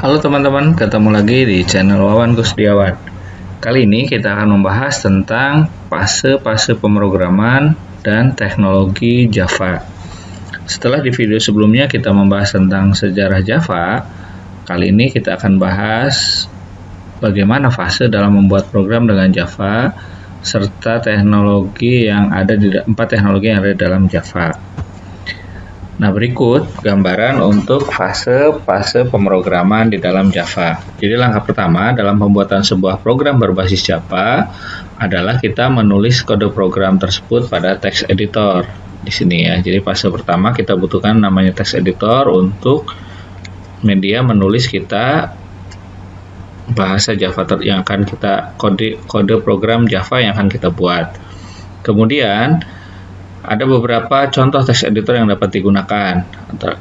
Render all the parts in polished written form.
Halo teman-teman, ketemu lagi di channel Wawan Kusdiawan. Kali ini kita akan membahas tentang fase-fase pemrograman dan teknologi Java. Setelah di video sebelumnya kita membahas tentang sejarah Java, kali ini kita akan bahas bagaimana fase dalam membuat program dengan Java serta teknologi yang ada di 4 teknologi yang ada dalam Java. Nah, berikut gambaran untuk fase-fase pemrograman di dalam Java. Jadi langkah pertama dalam pembuatan sebuah program berbasis Java adalah kita menulis kode program tersebut pada text editor di sini ya. Jadi fase pertama kita butuhkan namanya text editor untuk media menulis kita bahasa Java yang akan kita kode program Java yang akan kita buat. Kemudian ada beberapa contoh text editor yang dapat digunakan,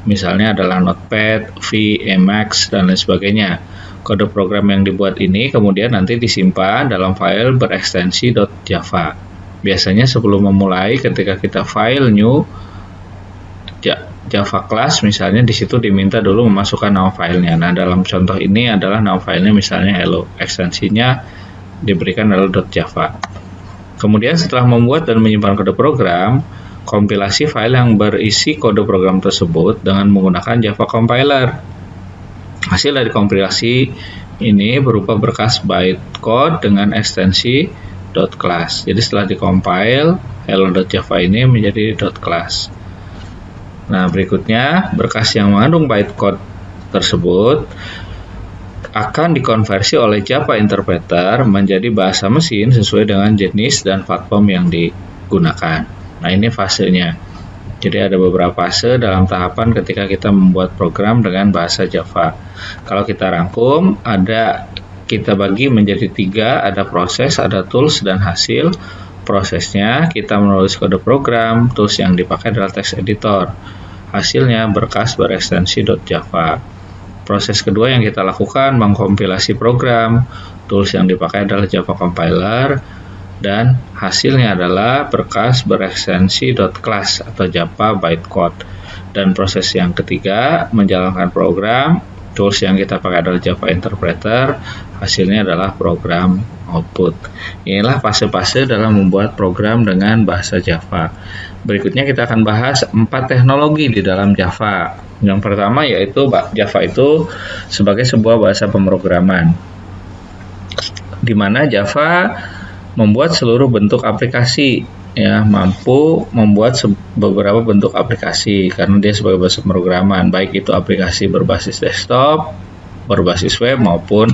misalnya adalah Notepad, V, Emacs, dan lain sebagainya. Kode program yang dibuat ini kemudian nanti disimpan dalam file berekstensi .java. Biasanya sebelum memulai, ketika kita file new Java class, misalnya di situ diminta dulu memasukkan nama filenya. Nah, dalam contoh ini adalah nama filenya misalnya hello, ekstensinya diberikan adalah .java. Kemudian setelah membuat dan menyimpan kode program, kompilasi file yang berisi kode program tersebut dengan menggunakan Java compiler. Hasil dari kompilasi ini berupa berkas bytecode dengan ekstensi .class. Jadi setelah dikompil, hello.java ini menjadi .class. Nah, berikutnya berkas yang mengandung bytecode tersebut akan dikonversi oleh Java Interpreter menjadi bahasa mesin sesuai dengan jenis dan platform yang digunakan. Nah, ini fasenya. Jadi ada beberapa fase dalam tahapan ketika kita membuat program dengan bahasa Java. Kalau kita rangkum, kita bagi menjadi 3, ada proses, ada tools, dan hasil. Prosesnya kita menulis kode program, tools yang dipakai adalah text editor. Hasilnya berkas berekstensi .java. Proses kedua yang kita lakukan mengkompilasi program, tools yang dipakai adalah Java compiler, dan hasilnya adalah berkas berekstensi .class atau Java bytecode. Dan proses yang ketiga menjalankan program, tools yang kita pakai adalah Java Interpreter, hasilnya adalah program output. Inilah fase-fase dalam membuat program dengan bahasa Java. Berikutnya kita akan bahas 4 teknologi di dalam Java. Yang pertama yaitu Java itu sebagai sebuah bahasa pemrograman, di mana Java membuat seluruh bentuk aplikasi, ya, mampu membuat beberapa bentuk aplikasi karena dia sebagai bahasa pemrograman, baik itu aplikasi berbasis desktop, berbasis web maupun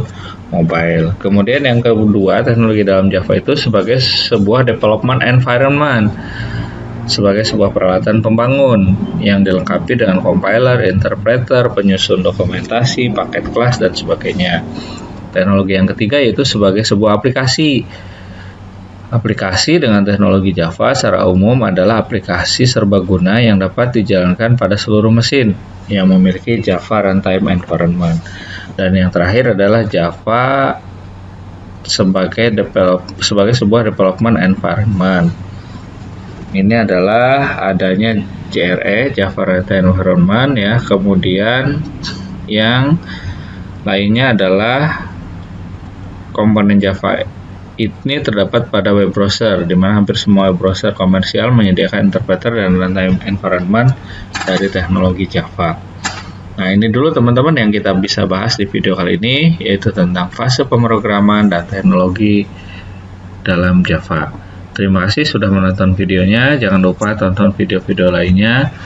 mobile. Kemudian yang kedua, teknologi dalam Java itu sebagai sebuah development environment, sebagai sebuah peralatan pembangun yang dilengkapi dengan compiler, interpreter, penyusun dokumentasi, paket kelas, dan sebagainya. Teknologi yang ketiga yaitu sebagai sebuah aplikasi. Aplikasi dengan teknologi Java secara umum adalah aplikasi serbaguna yang dapat dijalankan pada seluruh mesin yang memiliki Java Runtime Environment. Dan yang terakhir adalah Java sebagai sebuah development environment. Ini adalah adanya JRE, Java Runtime Environment, ya. Kemudian yang lainnya adalah komponen Java ini terdapat pada web browser, di mana hampir semua web browser komersial menyediakan interpreter dan runtime environment dari teknologi Java. Nah, ini dulu teman-teman yang kita bisa bahas di video kali ini, yaitu tentang fase pemrograman dan teknologi dalam Java. Terima kasih sudah menonton videonya. Jangan lupa tonton video-video lainnya